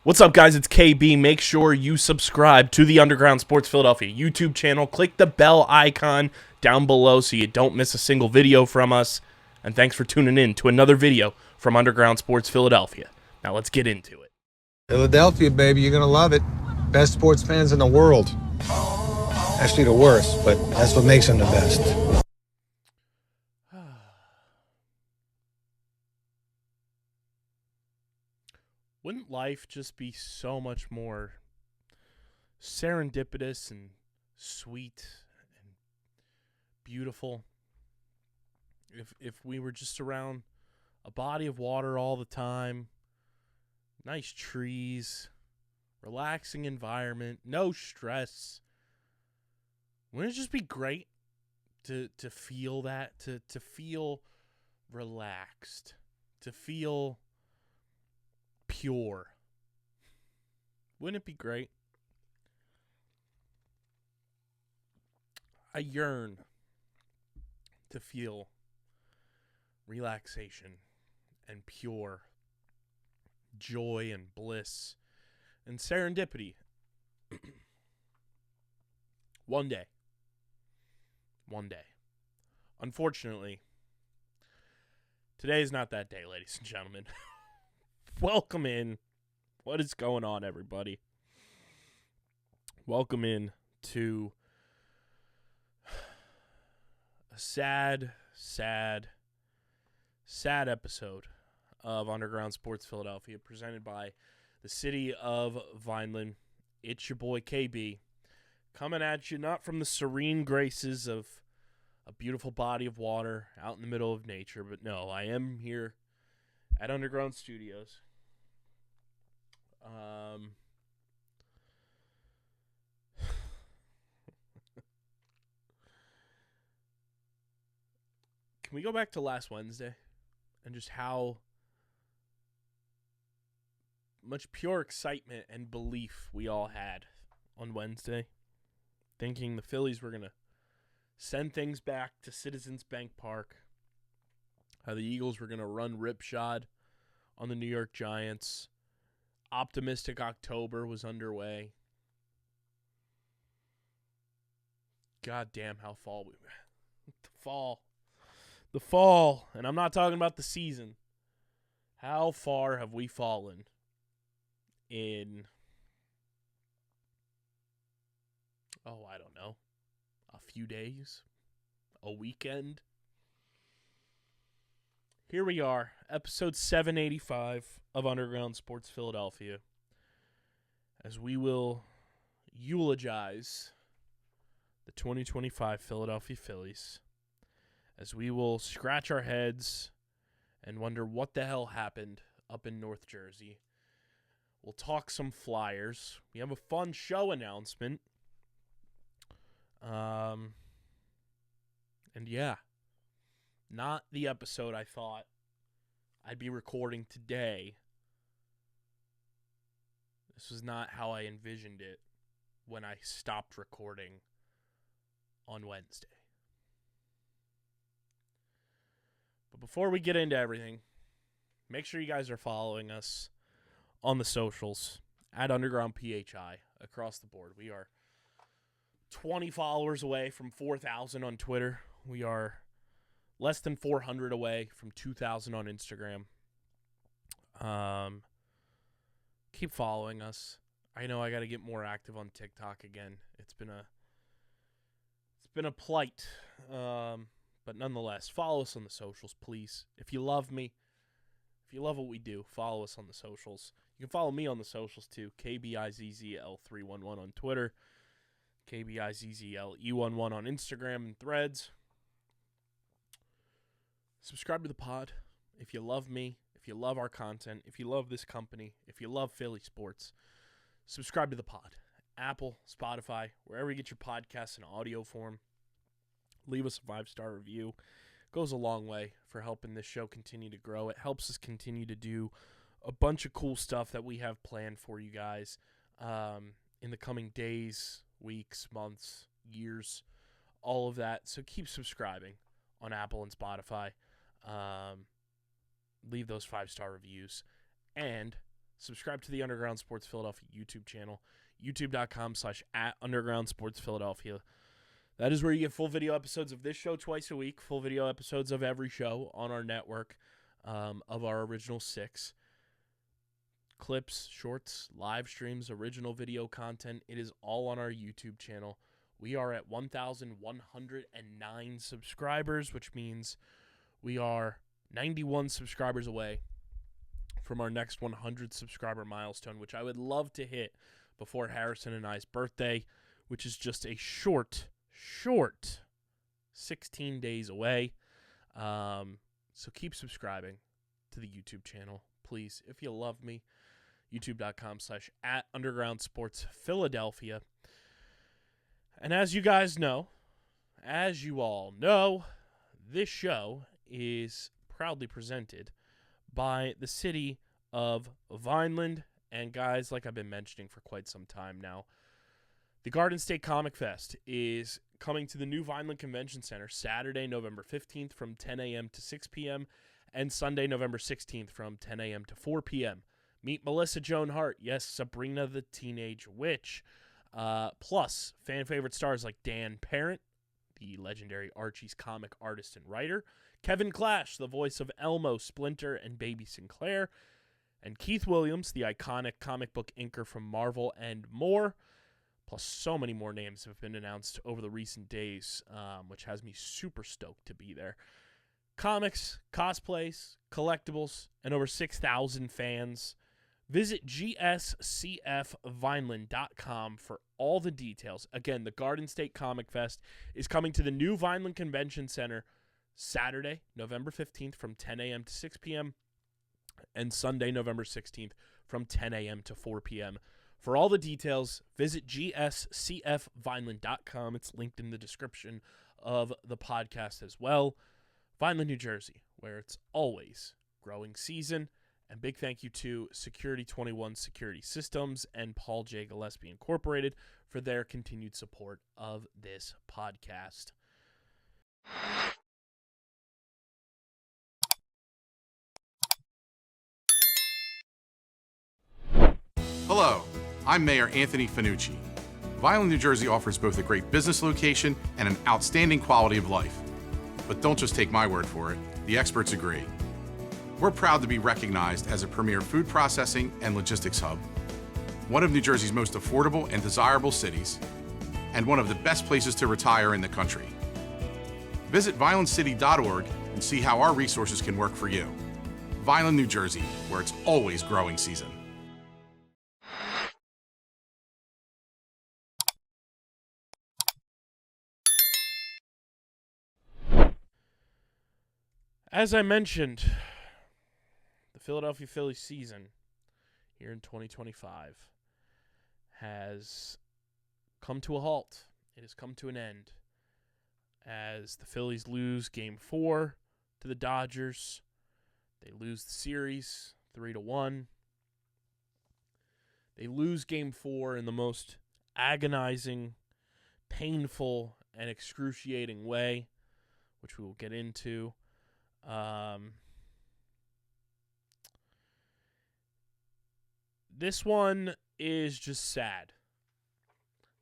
What's up, guys? It's KB. Make sure you subscribe to the Underground Sports Philadelphia YouTube channel. Click the bell icon down below so you don't miss a single video from us. And thanks for tuning in to another video from Underground Sports Philadelphia. Now let's get into it. Philadelphia, baby, you're going to love it. Best sports fans in the world. Actually, the worst, but that's what makes them the best. Wouldn't life just be so much more serendipitous and sweet and beautiful if we were just around a body of water all the time, nice trees, relaxing environment, no stress? Wouldn't it just be great to feel that, to feel relaxed, to feel pure? Wouldn't it be great? I yearn to feel relaxation and pure joy and bliss and serendipity. One day. Unfortunately, today is not that day, ladies and gentlemen. Welcome in. What is going on, everybody? Welcome in to a sad episode of Underground Sports Philadelphia, presented by the city of Vineland. It's your boy KB, coming at you not from the serene graces of a beautiful body of water out in the middle of nature, but no, I am here at Underground Studios. Can we go back to last Wednesday and just how much pure excitement and belief we all had on Wednesday, thinking the Phillies were going to send things back to Citizens Bank Park, how the Eagles were going to run ripshod on the New York Giants. Optimistic October was underway. God damn, how fall we were. The fall. And I'm not talking about the season. How far have we fallen in, I don't know, a few days? A weekend? Here we are, episode 785 of Underground Sports Philadelphia, as we will eulogize the 2025 Philadelphia Phillies, as we will scratch our heads and wonder what the hell happened up in North Jersey. We'll talk some Flyers. We have a fun show announcement. And yeah. Not the episode I thought I'd be recording today. This was not how I envisioned it when I stopped recording on Wednesday. But before we get into everything, make sure you guys are following us on the socials at Underground PHI across the board. We are 20 followers away from 4,000 on Twitter. We are less than 400 away from 2,000 on Instagram. Keep following us. I know I got to get more active on TikTok again. It's been a plight. But nonetheless, follow us on the socials, please. If you love me, if you love what we do, follow us on the socials. You can follow me on the socials too. KBIZZL311 on Twitter. KBIZZLE11 on Instagram and Threads. Subscribe to the pod if you love me, if you love our content, if you love this company, if you love Philly sports. Subscribe to the pod. Apple, Spotify, wherever you get your podcasts in audio form. Leave us a 5-star review. It goes a long way for helping this show continue to grow. It helps us continue to do a bunch of cool stuff that we have planned for you guys in the coming days, weeks, months, years, all of that. So keep subscribing on Apple and Spotify. Leave those 5-star reviews and subscribe to the Underground Sports Philadelphia YouTube channel, youtube.com/@undergroundsportsphiladelphia. That is where you get full video episodes of this show twice a week, full video episodes of every show on our network, of our original 6. Clips, shorts, live streams, original video content. It is all on our YouTube channel. We are at 1,109 subscribers, which means we are 91 subscribers away from our next 100 subscriber milestone, which I would love to hit before Harrison and I's birthday, which is just a short 16 days away. So keep subscribing to the YouTube channel, please, if you love me. youtube.com/@undergroundsportsphiladelphia. And as you all know, this show is proudly presented by the city of Vineland. And guys, like I've been mentioning for quite some time now, the Garden State Comic Fest is coming to the new Vineland Convention Center Saturday, November 15th from 10 a.m. to 6 p.m. and Sunday, November 16th from 10 a.m. to 4 p.m. Meet Melissa Joan Hart, yes, Sabrina the Teenage Witch, plus fan favorite stars like Dan Parent, the legendary Archie's comic artist and writer, Kevin Clash, the voice of Elmo, Splinter, and Baby Sinclair, and Keith Williams, the iconic comic book inker from Marvel, and more. Plus, so many more names have been announced over the recent days, which has me super stoked to be there. Comics, cosplays, collectibles, and over 6,000 fans. Visit gscfvineland.com for all the details. Again, the Garden State Comic Fest is coming to the new Vineland Convention Center Saturday, November 15th from 10 a.m. to 6 p.m. and Sunday, November 16th from 10 a.m. to 4 p.m. For all the details, visit gscfvineland.com. It's linked in the description of the podcast as well. Vineland, New Jersey, where it's always growing season. And big thank you to Security 21 Security Systems and Paul J. Gillespie Incorporated for their continued support of this podcast. Hello, I'm Mayor Anthony Fanucci. Vineland, New Jersey offers both a great business location and an outstanding quality of life. But don't just take my word for it, the experts agree. We're proud to be recognized as a premier food processing and logistics hub, one of New Jersey's most affordable and desirable cities, and one of the best places to retire in the country. Visit vinelandcity.org and see how our resources can work for you. Vineland, New Jersey, where it's always growing season. As I mentioned, the Philadelphia Phillies season here in 2025 has come to a halt. It has come to an end as the Phillies lose Game 4 to the Dodgers. They lose the series 3-1. They lose Game 4 in the most agonizing, painful, and excruciating way, which we will get into. This one is just sad.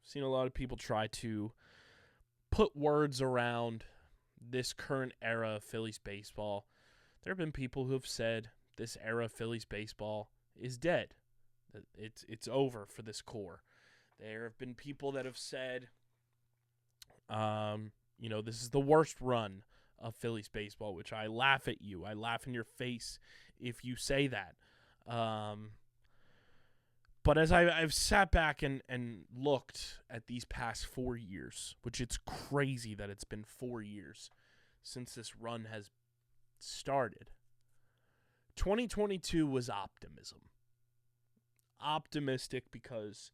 I've seen a lot of people try to put words around this current era of Phillies baseball. There have been people who have said this era of Phillies baseball is dead. It's over for this core. There have been people that have said, this is the worst run of Phillies baseball, which I laugh at you. I laugh in your face if you say that. But as I've sat back and looked at these past 4 years, which it's crazy that it's been 4 years since this run has started, 2022 was optimism. Optimistic because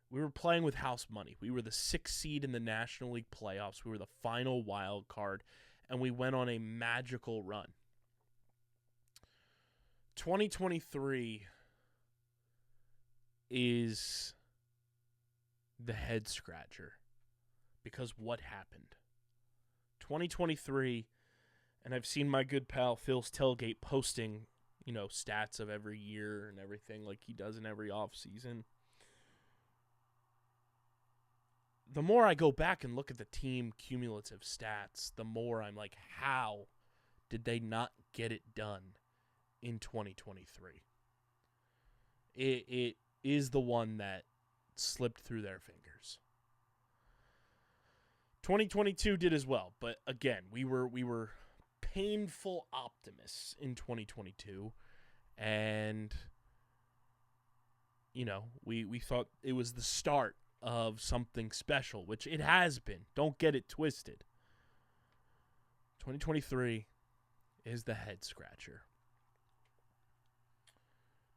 we were playing with house money. We were the 6th seed in the National League playoffs. We were the final wild card, and we went on a magical run. 2023 is the head scratcher because what happened? 2023, and I've seen my good pal Phil's Tailgate posting stats of every year and everything like he does in every offseason. The more I go back and look at the team cumulative stats, the more I'm like, how did they not get it done in 2023? It is the one that slipped through their fingers. 2022 did as well, but again, we were painful optimists in 2022, and we thought it was the start of something special, which it has been. Don't get it twisted. 2023 is the head scratcher.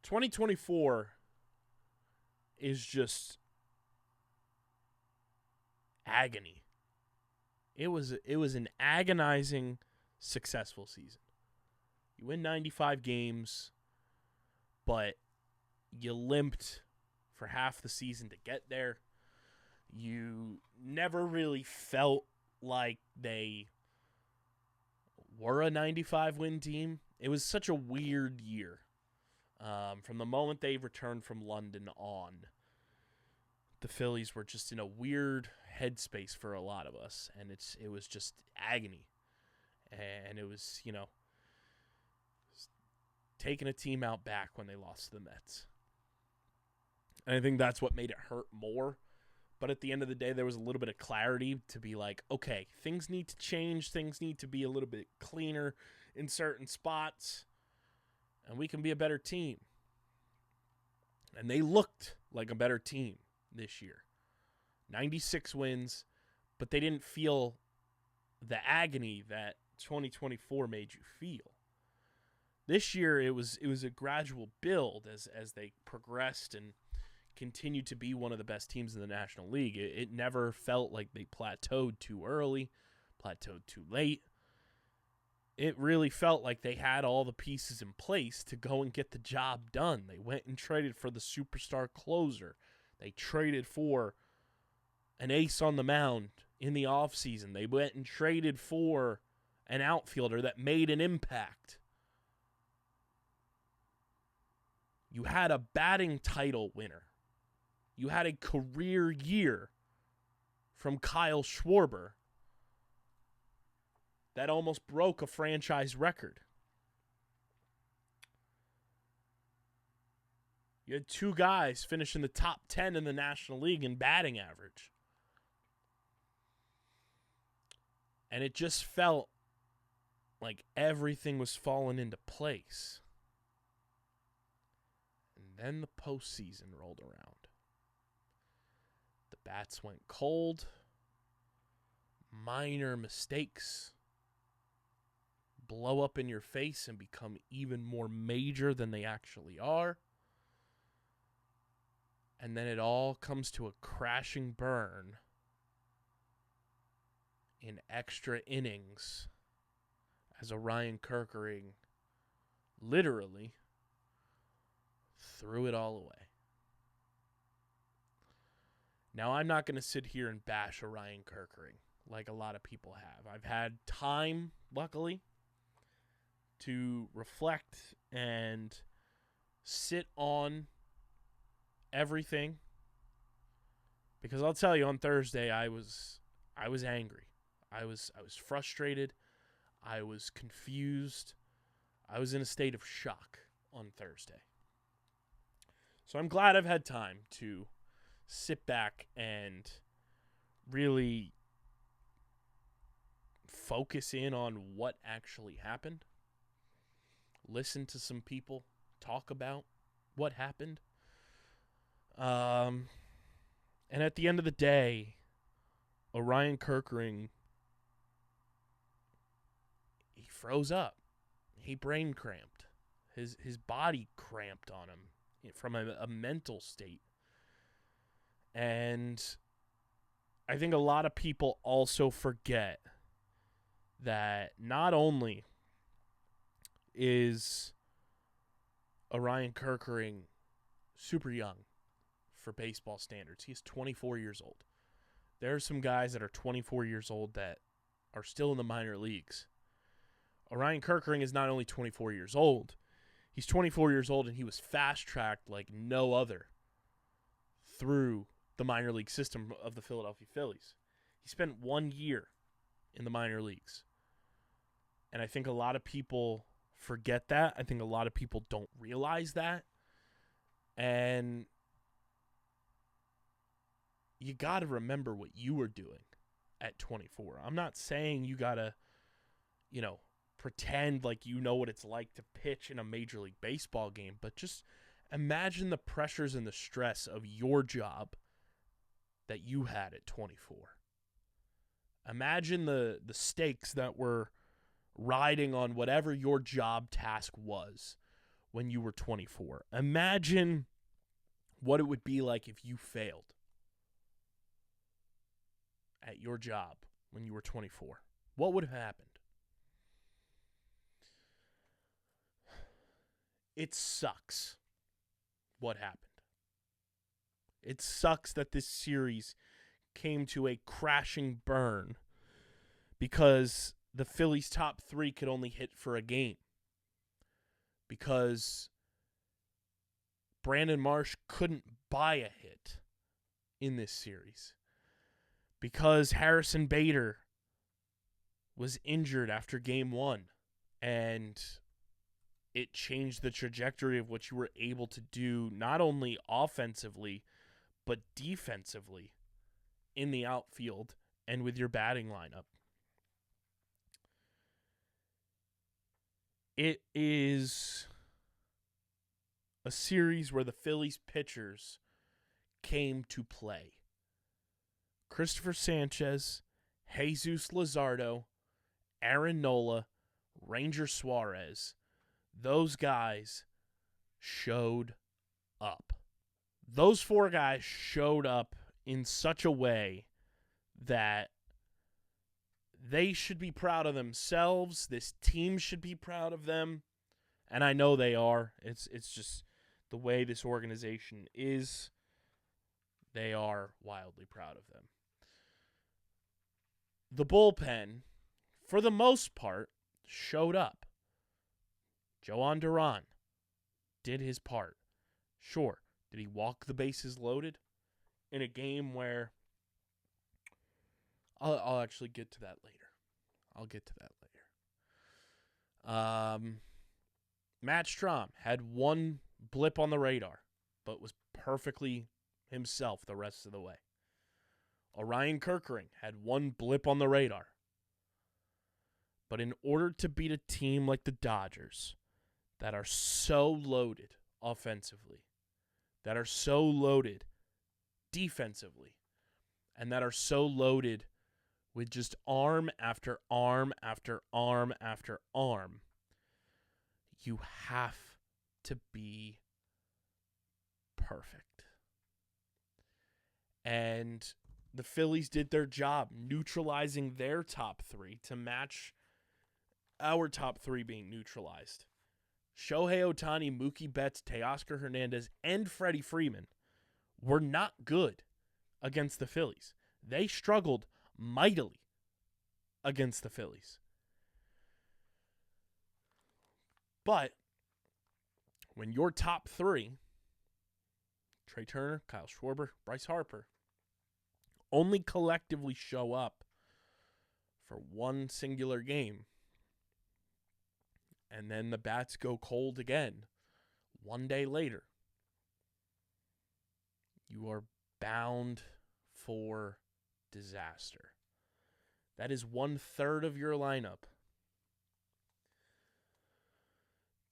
2024 is just agony. It was an agonizing, successful season. You win 95 games, but you limped for half the season to get there. You never really felt like they were a 95-win team. It was such a weird year. From the moment they returned from London on, the Phillies were just in a weird headspace for a lot of us, and it was just agony. And it was, taking a team out back when they lost to the Mets. And I think that's what made it hurt more. But at the end of the day, there was a little bit of clarity to be like, okay, things need to change. Things need to be a little bit cleaner in certain spots. And we can be a better team. And they looked like a better team this year. 96 wins, but they didn't feel the agony that 2024 made you feel. This year, it was a gradual build as they progressed and continued to be one of the best teams in the National League. It never felt like they plateaued too early, plateaued too late. It really felt like they had all the pieces in place to go and get the job done. They went and traded for the superstar closer. They traded for an ace on the mound in the offseason. They went and traded for an outfielder that made an impact. You had a batting title winner. You had a career year from Kyle Schwarber that almost broke a franchise record. You had two guys finish in the top 10 in the National League in batting average. And it just felt like everything was falling into place. And then the postseason rolled around. The bats went cold. Minor mistakes blow up in your face and become even more major than they actually are. And then it all comes to a crashing burn in extra innings as Orion Kerkering literally threw it all away. Now, I'm not going to sit here and bash Orion Kerkering like a lot of people have. I've had time, luckily, to reflect and sit on everything. Because I'll tell you, on Thursday, I was angry. I was frustrated. I was confused. I was in a state of shock on Thursday. So I'm glad I've had time to sit back and really focus in on what actually happened. Listen to some people talk about what happened. And at the end of the day, Orion Kerkering, he froze up. He brain cramped. His body cramped on him from a mental state. And I think a lot of people also forget that not only is Orion Kerkering super young for baseball standards. He's 24 years old. There are some guys that are 24 years old that are still in the minor leagues. Orion Kerkering is not only 24 years old, He's 24 years old, and he was fast-tracked like no other through the minor league system of the Philadelphia Phillies. He spent 1 year in the minor leagues. And I think a lot of people forget that. I think a lot of people don't realize that. And you got to remember what you were doing at 24. I'm not saying you got to, pretend like you know what it's like to pitch in a Major League Baseball game, but just imagine the pressures and the stress of your job that you had at 24. Imagine the stakes that were riding on whatever your job task was when you were 24. Imagine what it would be like if you failed at your job when you were 24. What would have happened? It sucks what happened. It sucks that this series came to a crashing burn because the Phillies' top three could only hit for a game. Because Brandon Marsh couldn't buy a hit in this series. Because Harrison Bader was injured after game one, and it changed the trajectory of what you were able to do, not only offensively, but defensively in the outfield and with your batting lineup. It is a series where the Phillies pitchers came to play. Christopher Sanchez, Jesus Luzardo, Aaron Nola, Ranger Suarez. Those guys showed up. Those four guys showed up in such a way that they should be proud of themselves. This team should be proud of them. And I know they are. It's just the way this organization is. They are wildly proud of them. The bullpen, for the most part, showed up. Joan Duran did his part. Sure, did he walk the bases loaded in a game where I'll actually get to that later. Matt Strahm had one blip on the radar, but was perfectly himself the rest of the way. Orion Kerkering had one blip on the radar. But in order to beat a team like the Dodgers that are so loaded offensively, that are so loaded defensively, and that are so loaded with just arm after arm after arm after arm, you have to be perfect. And the Phillies did their job neutralizing their top three to match our top three being neutralized. Shohei Ohtani, Mookie Betts, Teoscar Hernandez, and Freddie Freeman were not good against the Phillies. They struggled mightily against the Phillies. But when your top three, Trey Turner, Kyle Schwarber, Bryce Harper, only collectively show up for one singular game, and then the bats go cold again one day later, you are bound for disaster. That is 1/3 of your lineup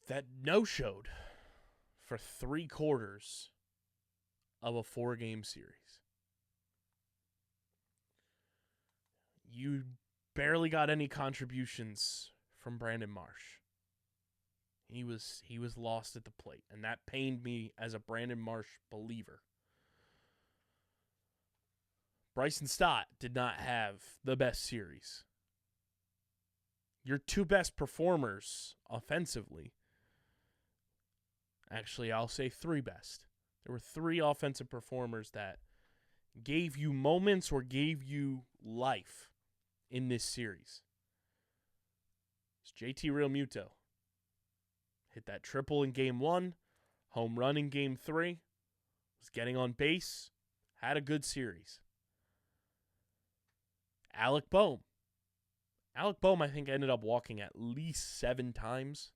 that no-showed for 3/4 of a 4-game series. You barely got any contributions from Brandon Marsh. He was lost at the plate, and that pained me as a Brandon Marsh believer. Bryson Stott did not have the best series. Your two best performers offensively, actually I'll say three best. There were three offensive performers that gave you moments or gave you life in this series. It's JT Realmuto, Hit that triple in Game 1, home run in Game 3, was getting on base, had a good series. Alec Bohm. Alec Bohm, I think, ended up walking at least 7 times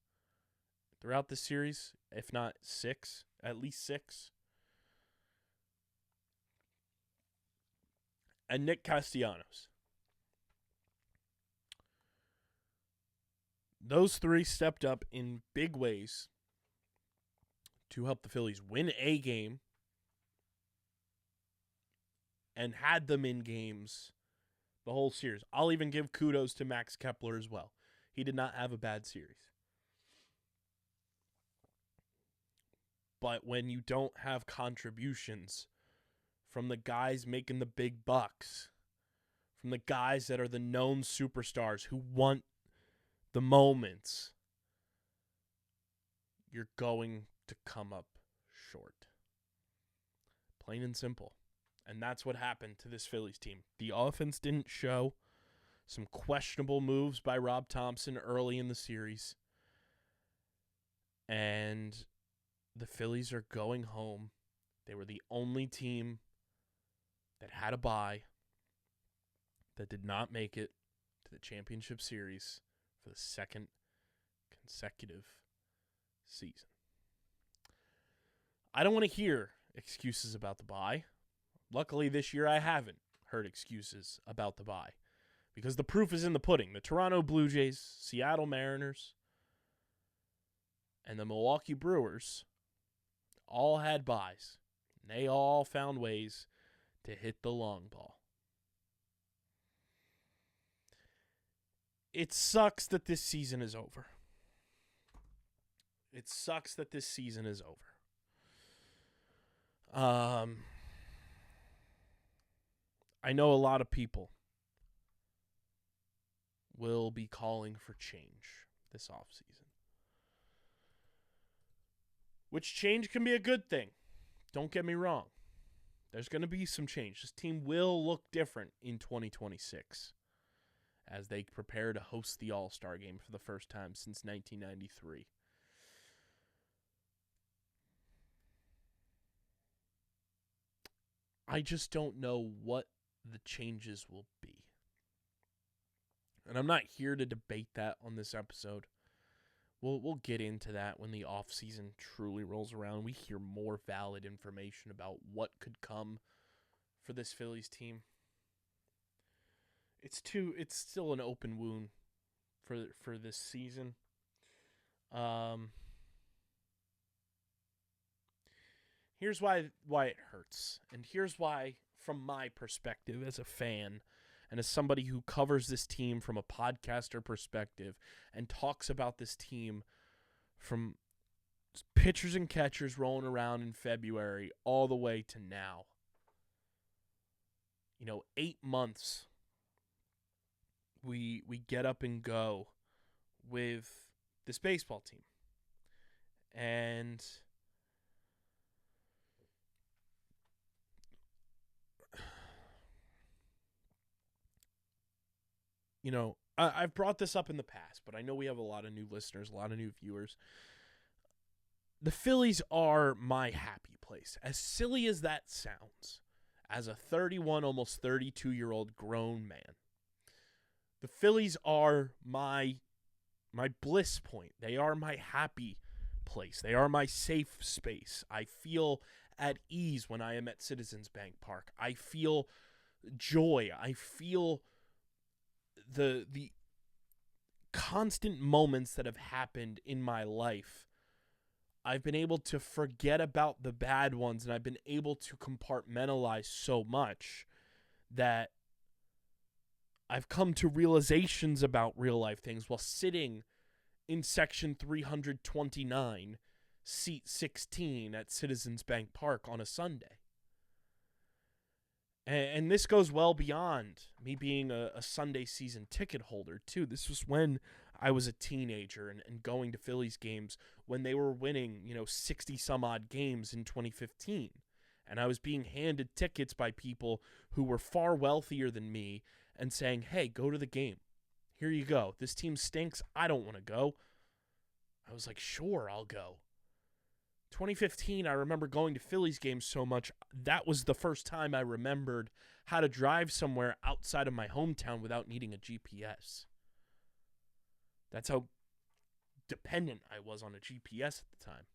throughout the series, if not 6, at least 6. And Nick Castellanos. Those 3 stepped up in big ways to help the Phillies win a game and had them in games the whole series. I'll even give kudos to Max Kepler as well. He did not have a bad series. But when you don't have contributions from the guys making the big bucks, from the guys that are the known superstars who want the moments, you're going to come up short. Plain and simple. And that's what happened to this Phillies team. The offense didn't show. Some questionable moves by Rob Thompson early in the series. And the Phillies are going home. They were the only team that had a bye that did not make it to the championship series for the second consecutive season. I don't want to hear excuses about the bye. Luckily, this year I haven't heard excuses about the bye because the proof is in the pudding. The Toronto Blue Jays, Seattle Mariners, and the Milwaukee Brewers all had byes. They all found ways to hit the long ball. It sucks that this season is over. It sucks that this season is over. I know a lot of people will be calling for change this offseason. Which change can be a good thing. Don't get me wrong. There's going to be some change. This team will look different in 2026 as they prepare to host the All-Star Game for the first time since 1993. I just don't know what the changes will be. And I'm not here to debate that on this episode. We'll get into that when the offseason truly rolls around. We hear more valid information about what could come for this Phillies team. It's still an open wound for this season. Here's why it hurts. And here's why, from my perspective as a fan and as somebody who covers this team from a podcaster perspective and talks about this team from pitchers and catchers rolling around in February all the way to now. 8 months we get up and go with this baseball team. And I've brought this up in the past, but I know we have a lot of new listeners, a lot of new viewers. The Phillies are my happy place. As silly as that sounds, as a 31, almost 32-year-old grown man, the Phillies are my bliss point. They are my happy place. They are my safe space. I feel at ease when I am at Citizens Bank Park. I feel joy. I feel the constant moments that have happened in my life. I've been able to forget about the bad ones, and I've been able to compartmentalize so much that I've come to realizations about real life things while sitting in section 329, seat 16 at Citizens Bank Park on a Sunday. And this goes well beyond me being a Sunday season ticket holder, too. This was when I was a teenager and going to Phillies games when they were winning, 60-some-odd games in 2015. And I was being handed tickets by people who were far wealthier than me and saying, hey, go to the game. Here you go. This team stinks. I don't want to go. I was like, sure, I'll go. 2015, I remember going to Phillies games so much. That was the first time I remembered how to drive somewhere outside of my hometown without needing a GPS. That's how dependent I was on a GPS at the time.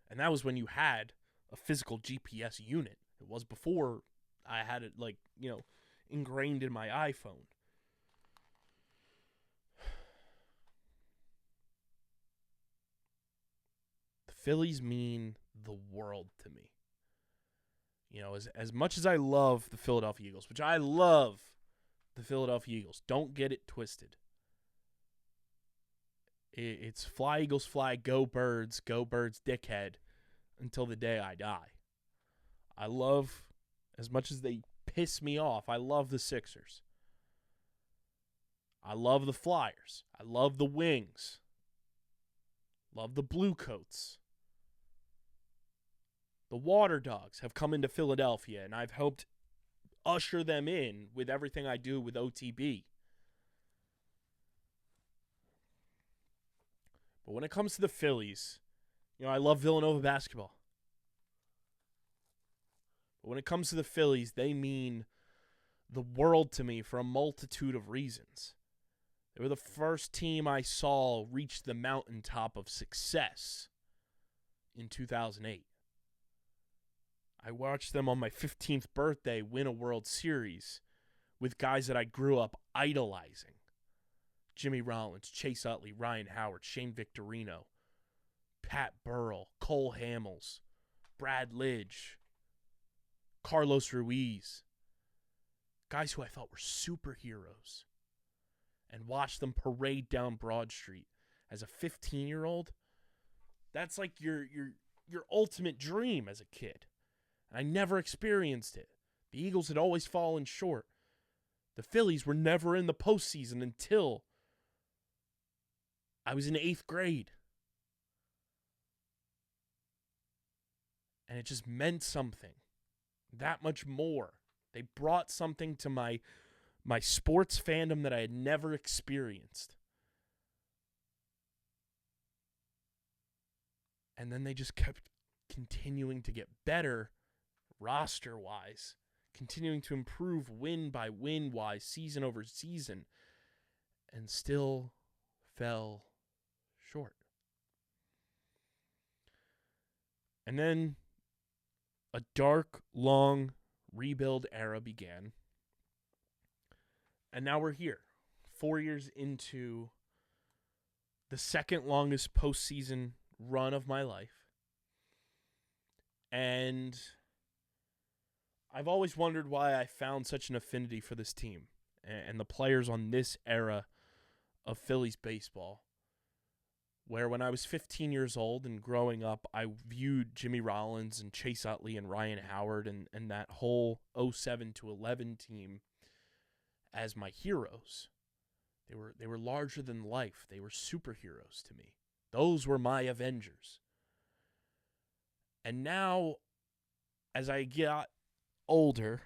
And that was when you had a physical GPS unit. It was before I had it, ingrained in my iPhone. The Phillies mean the world to me. As much as I love the Philadelphia Eagles, which I love the Philadelphia Eagles, don't get it twisted. It's fly, Eagles, fly, go birds, dickhead, until the day I die. I love, as much as they piss me off, I love the Sixers. I love the Flyers. I love the Wings. Love the Blue Coats. The Water Dogs have come into Philadelphia, and I've helped usher them in with everything I do with OTB. But when it comes to the Phillies, I love Villanova basketball. But when it comes to the Phillies, they mean the world to me for a multitude of reasons. They were the first team I saw reach the mountaintop of success in 2008. I watched them on my 15th birthday win a World Series with guys that I grew up idolizing. Jimmy Rollins, Chase Utley, Ryan Howard, Shane Victorino, Pat Burrell, Cole Hamels, Brad Lidge, Carlos Ruiz. Guys who I thought were superheroes. And watch them parade down Broad Street as a 15-year-old. That's like your ultimate dream as a kid. And I never experienced it. The Eagles had always fallen short. The Phillies were never in the postseason until I was in 8th grade. And it just meant something. That much more. They brought something to my sports fandom that I had never experienced. And then they just kept continuing to get better roster-wise, continuing to improve win by win-wise, season over season, and still fell short. And then a dark, long rebuild era began. And now we're here, 4 years into the second longest postseason run of my life. And I've always wondered why I found such an affinity for this team and the players on this era of Phillies baseball, where when I was 15 years old and growing up, I viewed Jimmy Rollins and Chase Utley and Ryan Howard and that whole 07 to 11 team as my heroes. They were larger than life. They were superheroes to me. Those were my Avengers. And now, as I got older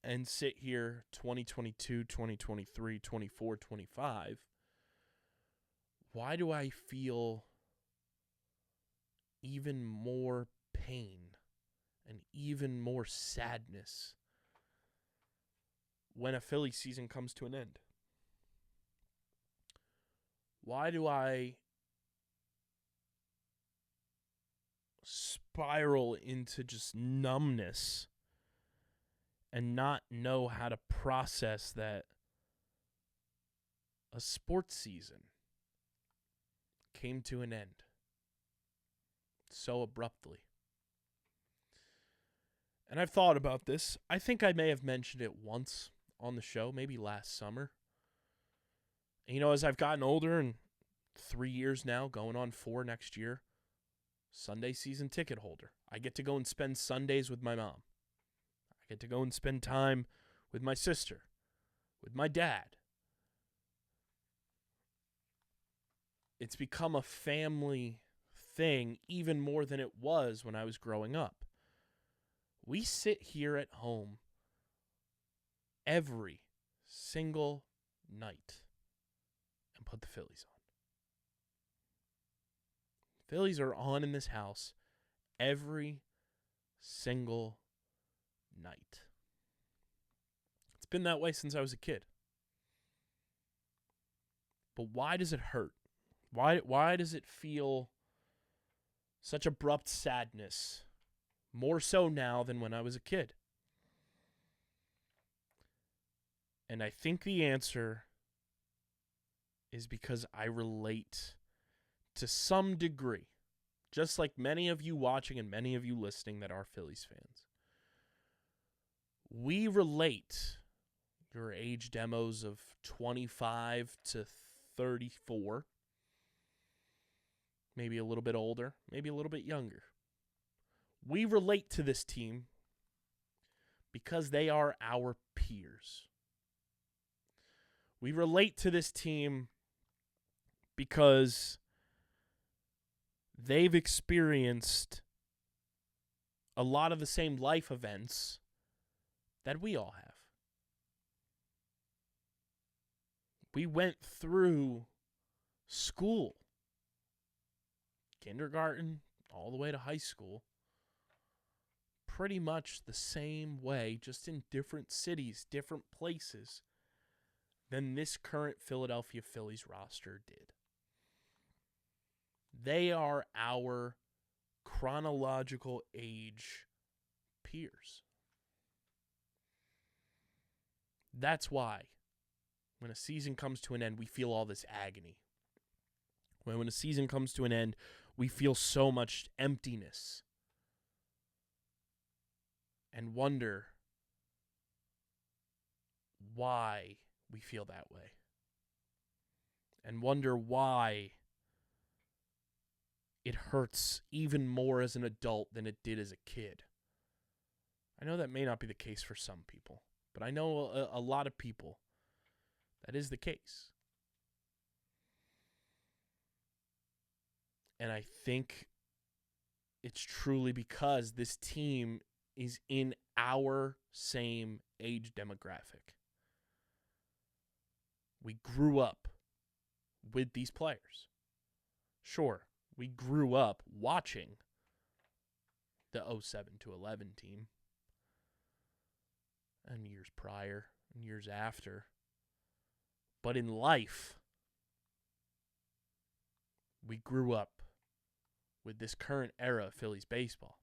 and sit here 2022, 2023, 24, 25, why do I feel even more pain and even more sadness when a Philly season comes to an end? Why do I spiral into just numbness and not know how to process that a sports season came to an end so abruptly? And I've thought about this. I think I may have mentioned it once on the show, maybe last summer. And, as I've gotten older, and 3 years now, going on 4 next year, Sunday season ticket holder. I get to go and spend Sundays with my mom. I get to go and spend time with my sister, with my dad. It's become a family thing even more than it was when I was growing up. We sit here at home every single night and put the Phillies on. Phillies are on in this house every single night. It's been that way since I was a kid. But why does it hurt? Why does it feel such abrupt sadness? More so now than when I was a kid. And I think the answer is because I relate to some degree, just like many of you watching and many of you listening that are Phillies fans. We relate, your age demos of 25 to 34, maybe a little bit older, maybe a little bit younger. We relate to this team because they are our peers. We relate to this team because they've experienced a lot of the same life events that we all have. We went through school, kindergarten, all the way to high school, pretty much the same way, just in different cities, different places, than this current Philadelphia Phillies roster did. They are our chronological age peers. That's why when a season comes to an end, we feel all this agony. When a season comes to an end, we feel so much emptiness and wonder why we feel that way. And wonder why it hurts even more as an adult than it did as a kid. I know that may not be the case for some people, but I know a lot of people that is the case. And I think it's truly because this team is in our same age demographic. We grew up with these players. Sure, we grew up watching the 07 to 11 team and years prior and years after. But in life, we grew up with this current era of Phillies baseball.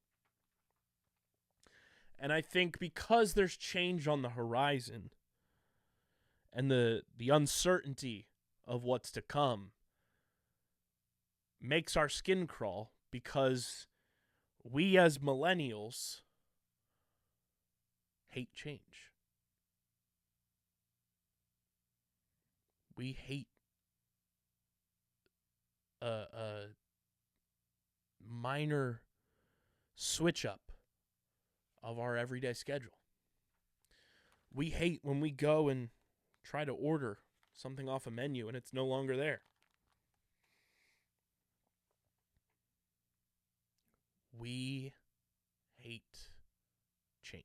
And I think because there's change on the horizon and the uncertainty of what's to come makes our skin crawl, because we as millennials hate change. We hate a minor switch up of our everyday schedule. We hate when we go and try to order something off a menu and it's no longer there. We hate change.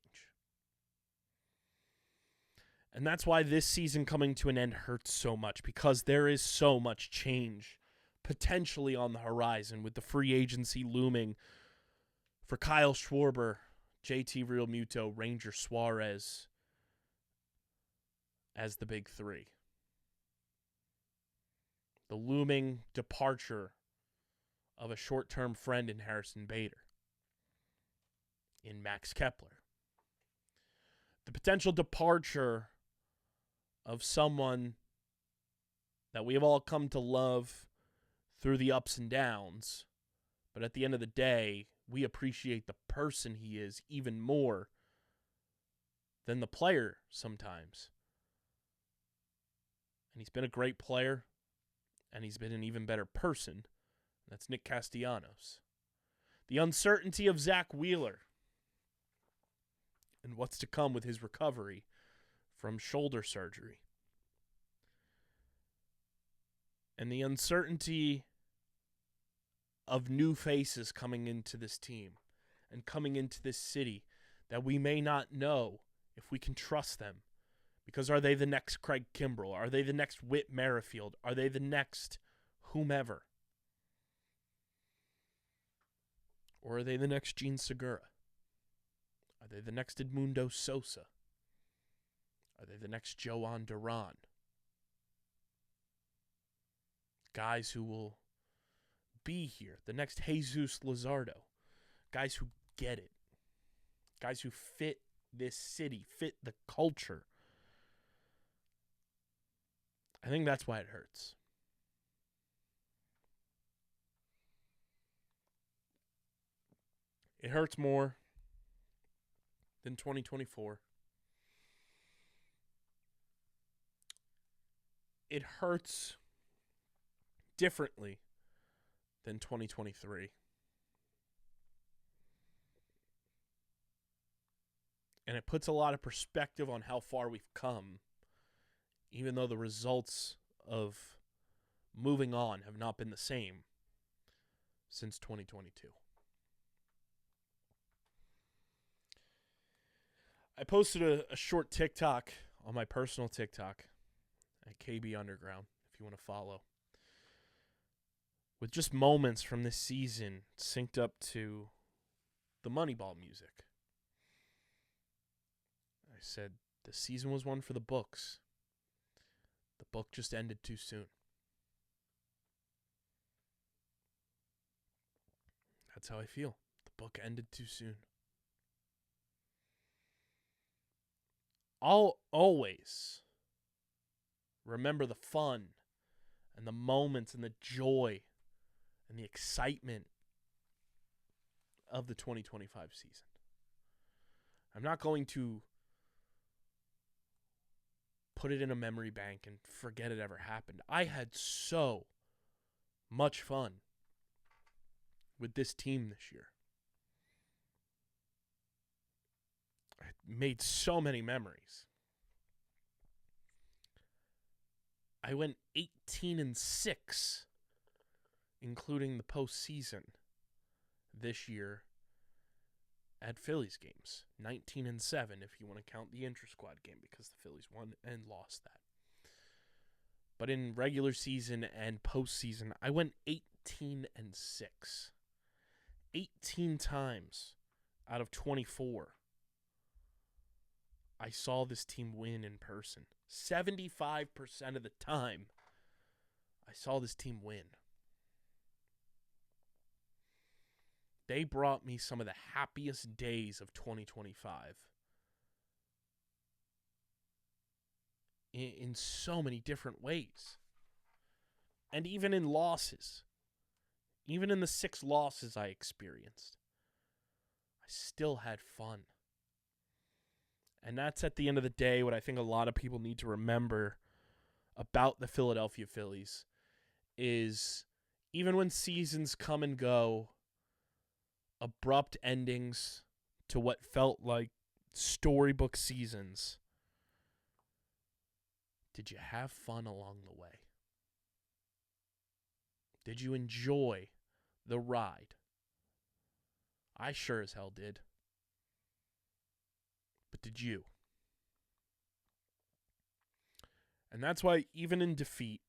And that's why this season coming to an end hurts so much, because there is so much change potentially on the horizon, with the free agency looming for Kyle Schwarber, JT Realmuto, Ranger Suarez as the big three. The looming departure of a short-term friend in Harrison Bader, in Max Kepler. The potential departure of someone that we have all come to love through the ups and downs, but at the end of the day, we appreciate the person he is even more than the player sometimes. And he's been a great player, and he's been an even better person. That's Nick Castellanos. The uncertainty of Zach Wheeler and what's to come with his recovery from shoulder surgery. And the uncertainty of new faces coming into this team and coming into this city that we may not know if we can trust them. Because are they the next Craig Kimbrell? Are they the next Whit Merrifield? Are they the next whomever? Or are they the next Gene Segura? Are they the next Edmundo Sosa? Are they the next Joan Duran? Guys who will be here. The next Jesus Luzardo. Guys who get it. Guys who fit this city, fit the culture. I think that's why it hurts. It hurts more than 2024. It hurts differently than 2023. And it puts a lot of perspective on how far we've come, even though the results of moving on have not been the same since 2022. I posted a short TikTok on my personal TikTok at KB Underground, if you want to follow, with just moments from this season synced up to the Moneyball music. I said, the season was one for the books. The book just ended too soon. That's how I feel. The book ended too soon. I'll always remember the fun and the moments and the joy and the excitement of the 2025 season. I'm not going to put it in a memory bank and forget it ever happened. I had so much fun with this team this year. I made so many memories. I went 18-6, including the postseason this year at Phillies games. 19-7 if you want to count the intra-squad game, because the Phillies won and lost that. But in regular season and postseason, I went 18-6. 18 times out of 24, I saw this team win in person. 75% of the time, I saw this team win. They brought me some of the happiest days of 2025 in so many different ways. And even in losses, even in the 6 losses I experienced, I still had fun. And that's, at the end of the day, what I think a lot of people need to remember about the Philadelphia Phillies is, even when seasons come and go, abrupt endings to what felt like storybook seasons, did you have fun along the way? Did you enjoy the ride? I sure as hell did. But did you? And that's why, even in defeat,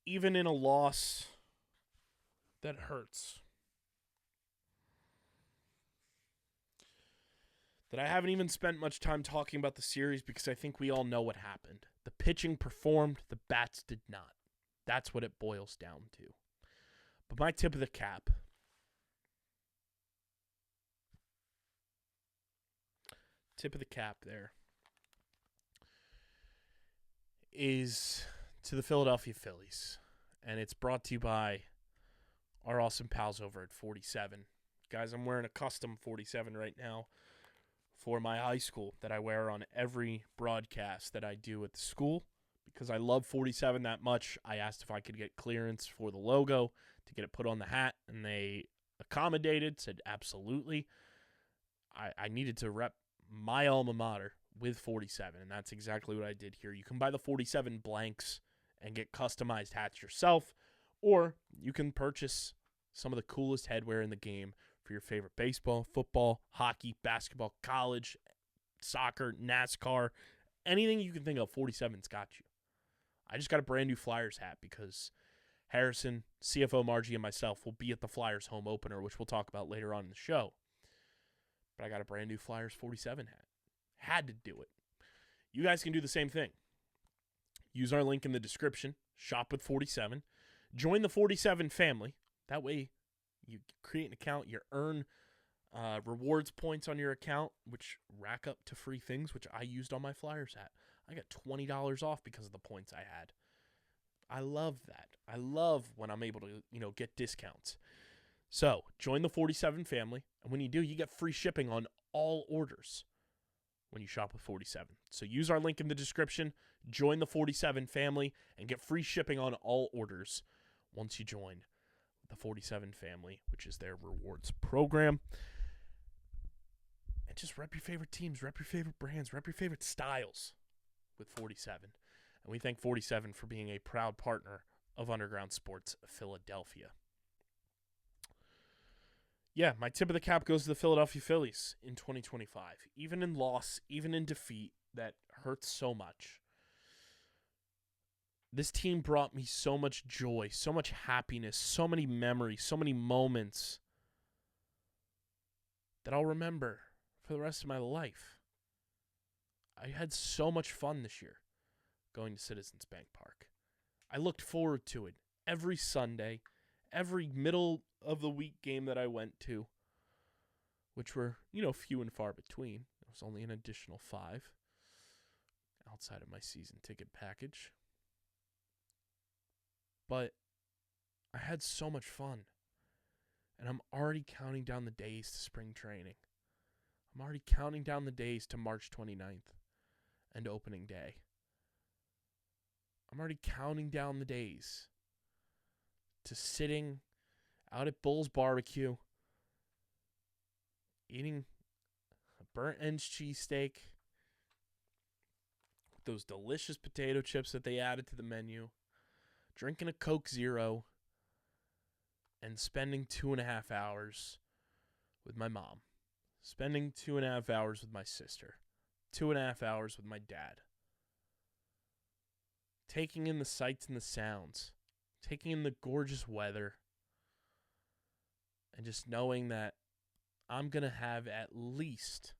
even in a loss that hurts, that I haven't even spent much time talking about the series, because I think we all know what happened. The pitching performed, the bats did not. That's what it boils down to. But my tip of the cap there is to the Philadelphia Phillies. And it's brought to you by our awesome pals over at 47. Guys, I'm wearing a custom 47 right now for my high school that I wear on every broadcast that I do at the school, because I love 47 that much. I asked if I could get clearance for the logo to get it put on the hat, and they accommodated, said absolutely. I needed to rep my alma mater with 47, and that's exactly what I did here. You can buy the 47 blanks and get customized hats yourself, or you can purchase some of the coolest headwear in the game for your favorite baseball, football, hockey, basketball, college, soccer, NASCAR, anything you can think of. 47's got you. I just got a brand new Flyers hat because Harrison, CFO Margie, and myself will be at the Flyers home opener, which we'll talk about later on in the show. But I got a brand new Flyers 47 hat. Had to do it. You guys can do the same thing. Use our link in the description. Shop with 47. Join the 47 family. That way you create an account. You earn rewards points on your account, which rack up to free things, which I used on my Flyers hat. I got $20 off because of the points I had. I love that. I love when I'm able to, get discounts. So join the 47 family. And when you do, you get free shipping on all orders when you shop with 47. So use our link in the description, join the 47 family, and get free shipping on all orders once you join the 47 family, which is their rewards program. And just rep your favorite teams, rep your favorite brands, rep your favorite styles with 47. And we thank 47 for being a proud partner of Underground Sports Philadelphia. Yeah, my tip of the cap goes to the Philadelphia Phillies in 2025. Even in loss, even in defeat, that hurts so much. This team brought me so much joy, so much happiness, so many memories, so many moments that I'll remember for the rest of my life. I had so much fun this year going to Citizens Bank Park. I looked forward to it every Sunday, every middle of the week game that I went to, which were, few and far between. It was only an additional 5 outside of my season ticket package. But I had so much fun, and I'm already counting down the days to spring training. I'm already counting down the days to March 29th and opening day. I'm already counting down the days to sitting out at Bull's Barbecue, eating a burnt ends cheesesteak with those delicious potato chips that they added to the menu, drinking a Coke Zero, and spending 2.5 hours with my mom, spending 2.5 hours with my sister, 2.5 hours with my dad, taking in the sights and the sounds, taking in the gorgeous weather, and just knowing that I'm going to have at least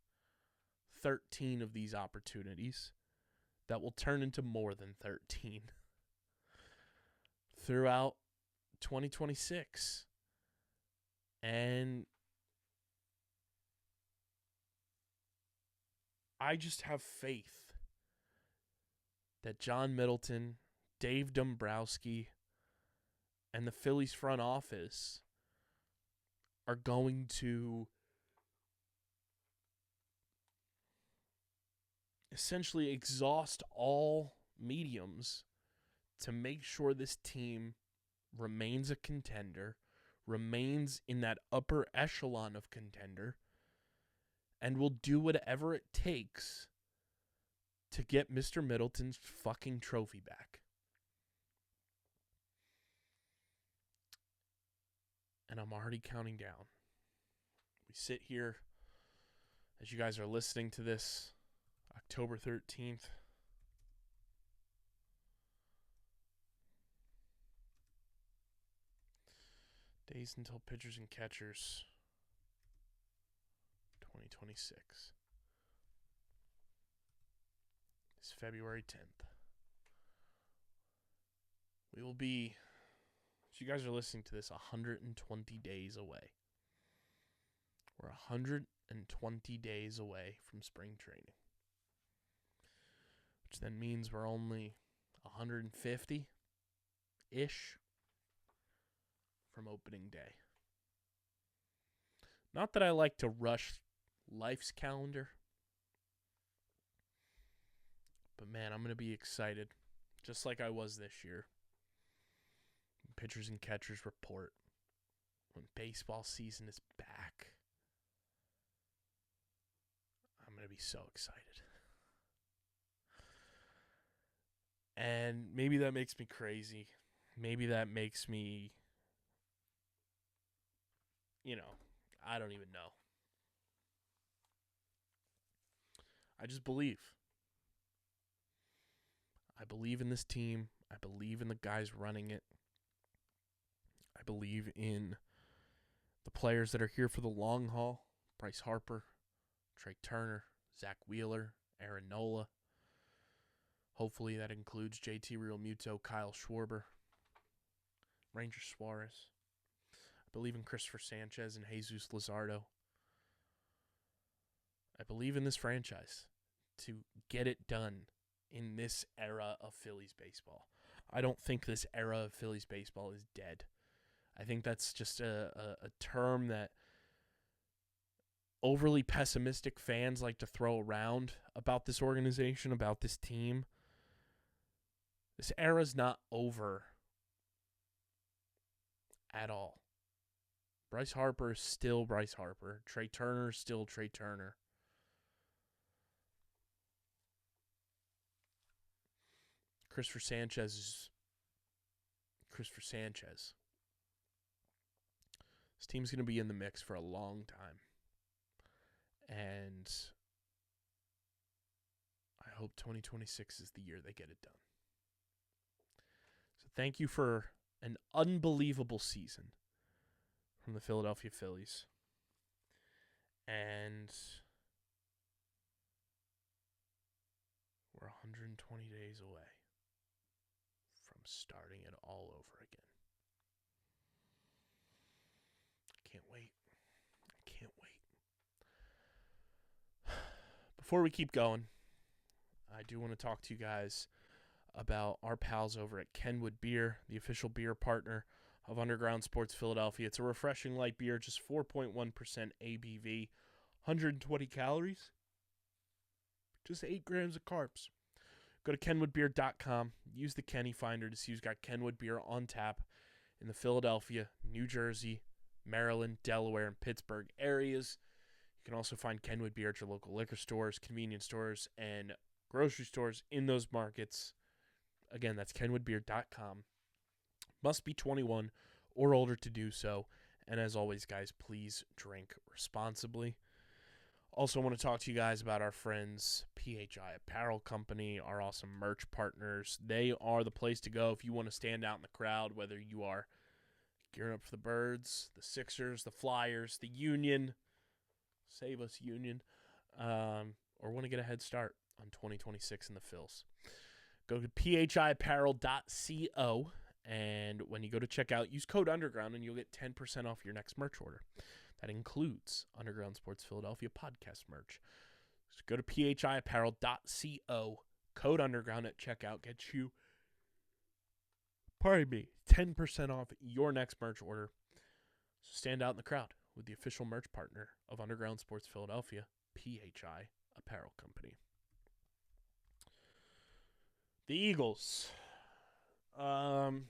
13 of these opportunities that will turn into more than 13 throughout 2026. And I just have faith that John Middleton, Dave Dombrowski, and the Phillies front office are going to essentially exhaust all mediums to make sure this team remains a contender, remains in that upper echelon of contender, and will do whatever it takes to get Mr. Middleton's fucking trophy back. And I'm already counting down. We sit here, as you guys are listening to this, October 13th. Days until pitchers and catchers 2026. It's February 10th. We will be, as you guys are listening to this, 120 days away. We're 120 days away from spring training, which then means we're only 150-ish from opening day. Not that I like to rush life's calendar, but man, I'm going to be excited, just like I was this year. When pitchers and catchers report, when baseball season is back. I'm going to be so excited. And maybe that makes me crazy. Maybe that makes me, I don't even know. I just believe. I believe in this team. I believe in the guys running it. I believe in the players that are here for the long haul. Bryce Harper, Trey Turner, Zach Wheeler, Aaron Nola. Hopefully that includes JT Realmuto, Kyle Schwarber, Ranger Suarez. I believe in Christopher Sanchez and Jesus Luzardo. I believe in this franchise to get it done in this era of Phillies baseball. I don't think this era of Phillies baseball is dead. I think that's just a term that overly pessimistic fans like to throw around about this organization, about this team. This era's not over at all. Bryce Harper is still Bryce Harper. Trey Turner is still Trey Turner. Christopher Sanchez is Christopher Sanchez. This team's going to be in the mix for a long time. And I hope 2026 is the year they get it done. So thank you for an unbelievable season from the Philadelphia Phillies. And we're 120 days away from starting it all over again. Can't wait. I can't wait. Before we keep going, I do want to talk to you guys about our pals over at Kenwood Beer, the official beer partner of Underground Sports Philadelphia. It's a refreshing light beer, just 4.1% ABV, 120 calories, just 8 grams of carbs. Go to kenwoodbeer.com. Use the Kenny Finder to see who's got Kenwood Beer on tap in the Philadelphia, New Jersey, Maryland, Delaware, and Pittsburgh areas. You can also find Kenwood Beer at your local liquor stores, convenience stores, and grocery stores in those markets. Again, that's kenwoodbeer.com. Must be 21 or older to do so. And as always, guys, please drink responsibly. Also want to talk to you guys about our friends, PHI Apparel Company, our awesome merch partners. They are the place to go if you want to stand out in the crowd, whether you are gearing up for the Birds, the Sixers, the Flyers, the Union, save us Union, or want to get a head start on 2026 in the Phils. Go to phiapparel.co, and when you go to checkout, use code UNDERGROUND, and you'll get 10% off your next merch order. That includes Underground Sports Philadelphia podcast merch. So go to phiapparel.co, code UNDERGROUND at checkout, gets you, 10% off your next merch order. So stand out in the crowd with the official merch partner of Underground Sports Philadelphia, PHI Apparel Company. The Eagles. The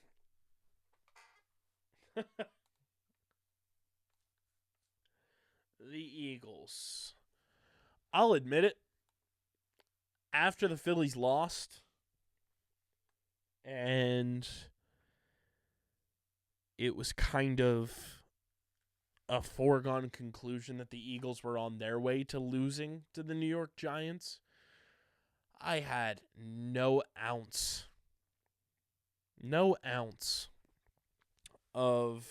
Eagles. I'll admit it. After the Phillies lost, and it was kind of a foregone conclusion that the Eagles were on their way to losing to the New York Giants, I had no ounce of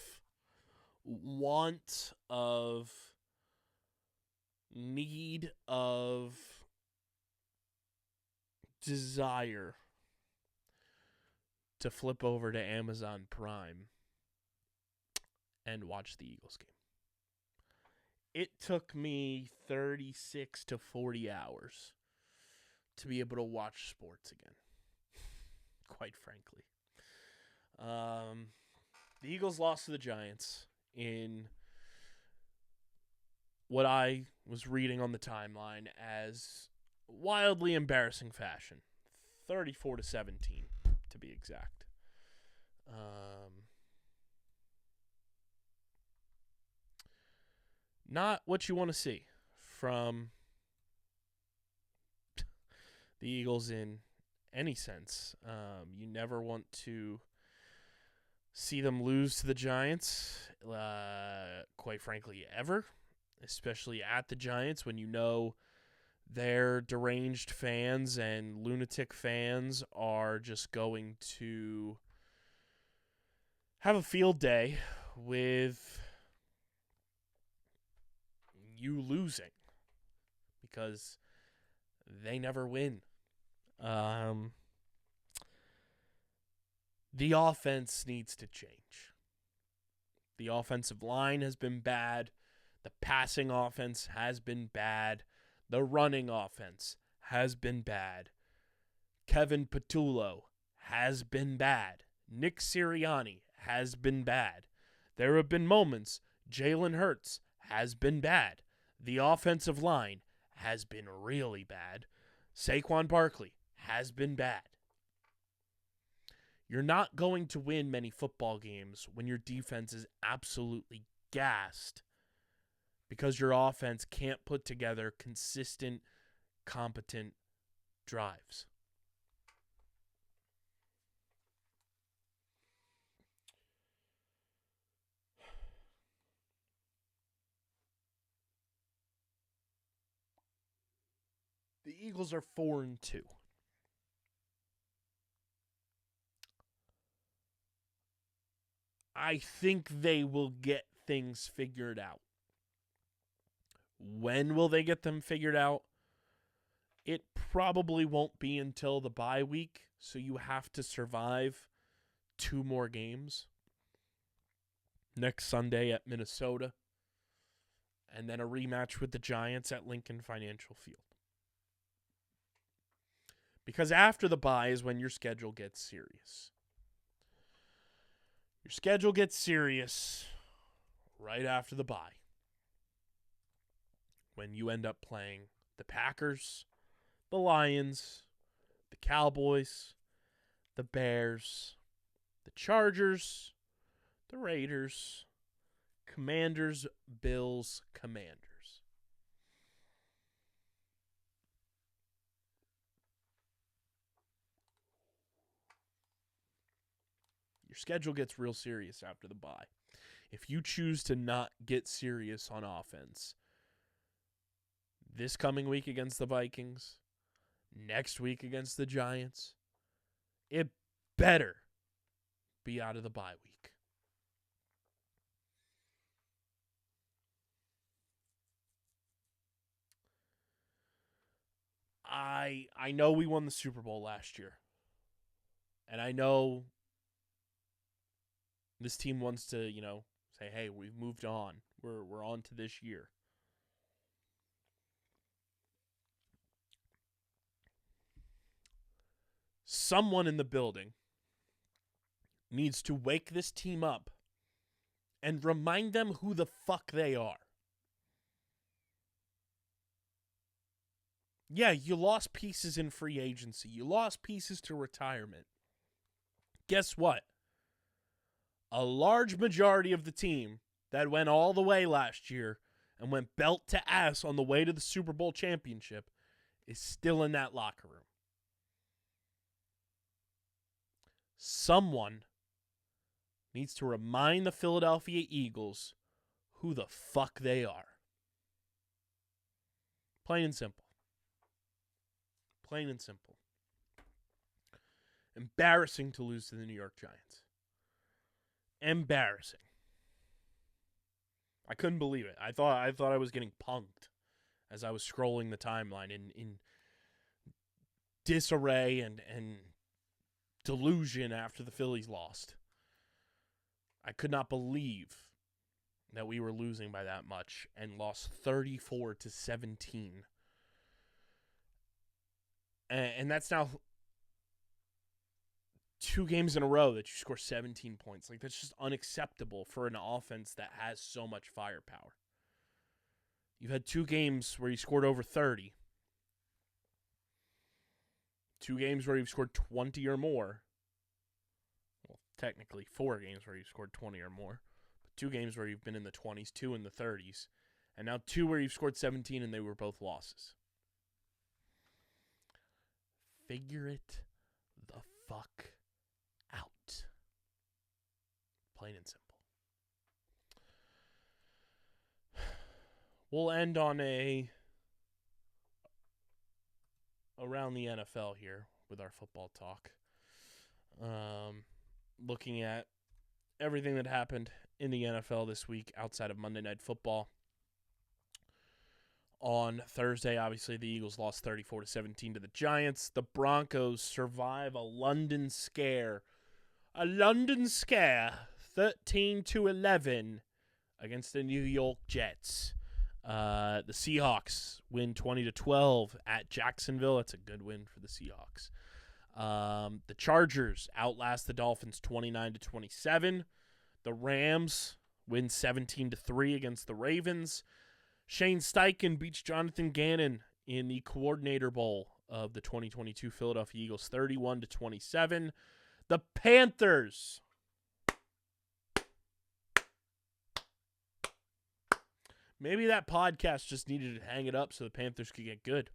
want, of need, of desire to flip over to Amazon Prime and watch the Eagles game. It took me 36 to 40 hours to be able to watch sports again, quite frankly. The Eagles lost to the Giants in what I was reading on the timeline as wildly embarrassing fashion. 34 to 17, to be exact. Not what you want to see from the Eagles in any sense. You never want to see them lose to the Giants, quite frankly, ever, especially at the Giants when you know their deranged fans and lunatic fans are just going to have a field day with you losing because they never win. The offense needs to change. The offensive line has been bad. The passing offense has been bad. The running offense has been bad. Kevin Patullo has been bad. Nick Sirianni has been bad. There have been moments Jalen Hurts has been bad. The offensive line has been really bad. Saquon Barkley has been bad. You're not going to win many football games when your defense is absolutely gassed because your offense can't put together consistent, competent drives. The Eagles are 4-2. I think they will get things figured out. When will they get them figured out? It probably won't be until the bye week, so you have to survive 2 more games. Next Sunday at Minnesota, and then a rematch with the Giants at Lincoln Financial Field. Because after the bye is when your schedule gets serious. Your schedule gets serious right after the bye, when you end up playing the Packers, the Lions, the Cowboys, the Bears, the Chargers, the Raiders, Commanders, Bills, Commanders. Your schedule gets real serious after the bye. If you choose to not get serious on offense, this coming week against the Vikings, next week against the Giants, it better be out of the bye week. I know we won the Super Bowl last year. And I know this team wants to, say, hey, we've moved on. We're on to this year. Someone in the building needs to wake this team up and remind them who the fuck they are. Yeah, you lost pieces in free agency. You lost pieces to retirement. Guess what? A large majority of the team that went all the way last year and went belt to ass on the way to the Super Bowl championship is still in that locker room. Someone needs to remind the Philadelphia Eagles who the fuck they are. Plain and simple. Plain and simple. Embarrassing to lose to the New York Giants. Embarrassing. I couldn't believe it. I thought I was getting punked as I was scrolling the timeline in disarray and delusion after the Phillies lost. I could not believe that we were losing by that much and lost 34-17. And that's now 2 games in a row that you score 17 points. Like, that's just unacceptable for an offense that has so much firepower. You've had 2 games where you scored over 30. 2 games where you've scored 20 or more. Well, technically 4 games where you've scored 20 or more. But 2 games where you've been in the 20s, 2 in the 30s. And now 2 where you've scored 17 and they were both losses. Figure it the fuck out. Plain and simple. We'll end on around the NFL here with our football talk. Looking at everything that happened in the NFL this week outside of Monday Night Football. On Thursday, obviously, the Eagles lost 34-17 to the Giants. The Broncos survive a London scare. A London scare, 13-11 against the New York Jets. The Seahawks win 20-12 at Jacksonville. That's a good win for the Seahawks. The Chargers outlast the Dolphins 29-27. The Rams win 17-3 against the Ravens. Shane Steichen beats Jonathan Gannon in the Coordinator Bowl of the 2022 Philadelphia Eagles 31-27. The Panthers maybe that podcast just needed to hang it up so the Panthers could get good.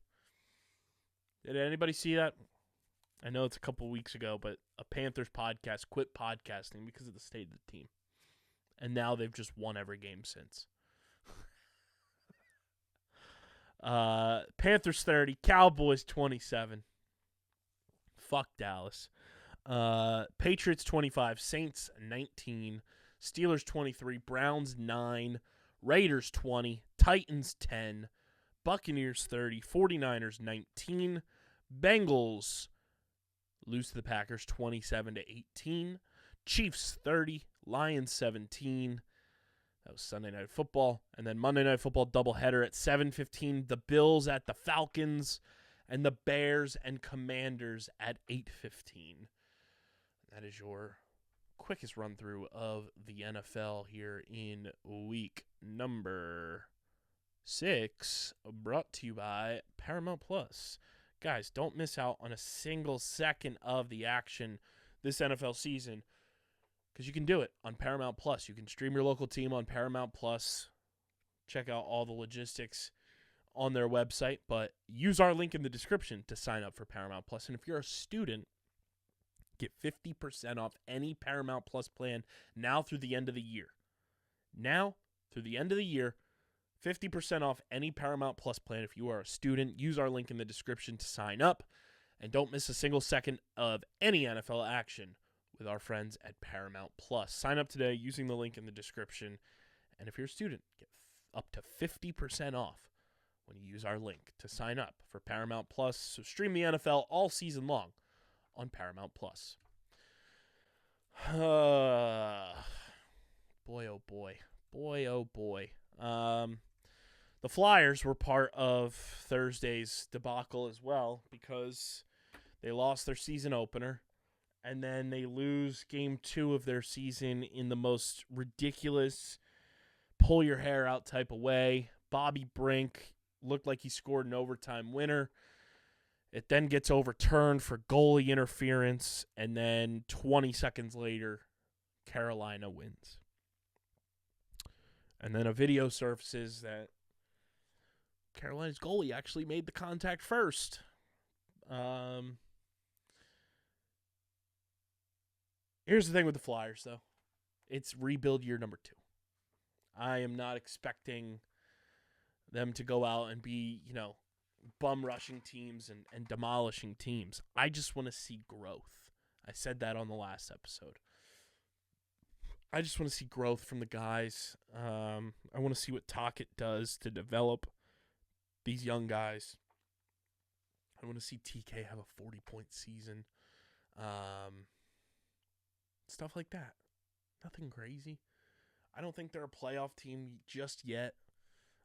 Did anybody see that? I know it's a couple weeks ago, but a Panthers podcast quit podcasting because of the state of the team. And now they've just won every game since. Panthers 30, Cowboys 27. Fuck Dallas. Patriots 25, Saints 19, Steelers 23, Browns 9, Raiders 20, Titans 10, Buccaneers 30, 49ers 19, Bengals lose to the Packers 27-18, Chiefs 30, Lions 17. That was Sunday Night Football. And then Monday Night Football doubleheader at 7:15. The Bills at the Falcons, and the Bears and Commanders at 8:15. That is your quickest run through of the NFL here in week number 6, brought to you by Paramount Plus. Guys, don't miss out on a single second of the action this NFL season, because you can do it on Paramount Plus. You can stream your local team on Paramount Plus. Check out all the logistics on their website, but use our link in the description to sign up for Paramount Plus. And if you're a student, get 50% off any Paramount Plus plan now through the end of the year. Now, through the end of the year, 50% off any Paramount Plus plan if you are a student. Use our link in the description to sign up. And don't miss a single second of any NFL action with our friends at Paramount Plus. Sign up today using the link in the description. And if you're a student, get up to 50% off when you use our link to sign up for Paramount Plus. So stream the NFL all season long on Paramount Plus. Boy, oh boy. Boy, oh boy. The Flyers were part of Thursday's debacle as well because they lost their season opener, and then they lose game 2 of their season in the most ridiculous pull-your-hair-out type of way. Bobby Brink looked like he scored an overtime winner. It then gets overturned for goalie interference, and then 20 seconds later, Carolina wins. And then a video surfaces that Carolina's goalie actually made the contact first. Here's the thing with the Flyers, though. It's rebuild year number 2. I am not expecting them to go out and be, bum-rushing teams and demolishing teams. I just want to see growth. I said that on the last episode. I just want to see growth from the guys. I want to see what Tocchet does to develop these young guys. I want to see TK have a 40-point season. Stuff like that. Nothing crazy. I don't think they're a playoff team just yet.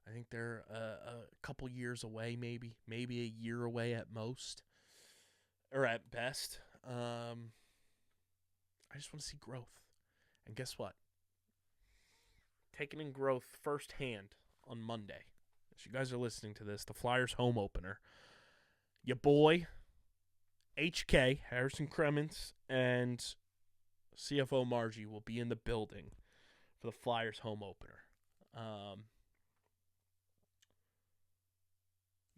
I think they're a couple years away, maybe a year away at most, or at best. I just want to see growth. And guess what? Taking in growth firsthand on Monday. As you guys are listening to this, the Flyers home opener. Your boy, HK, Harrison Kremens, and CFO Margie will be in the building for the Flyers home opener.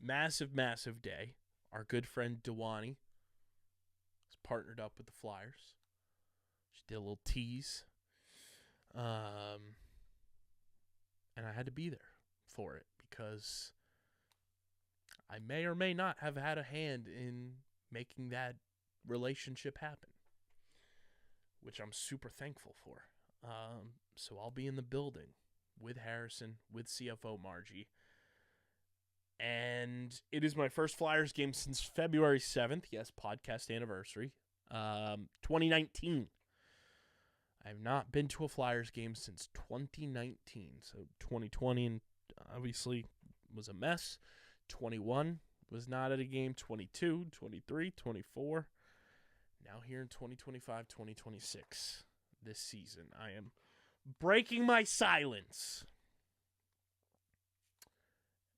Massive day. Our good friend Dewani is partnered up with the Flyers. She did a little tease. And I had to be there for it because I may or may not have had a hand in making that relationship happen, which I'm super thankful for. So I'll be in the building with Harrison, with CFO Margie. And it is my first Flyers game since February 7th. Yes, podcast anniversary. 2019. I have not been to a Flyers game since 2019. So 2020 and obviously was a mess. 21 was not at a game. 22, 23, 24. Now here in 2025, 2026. This season, I am breaking my silence.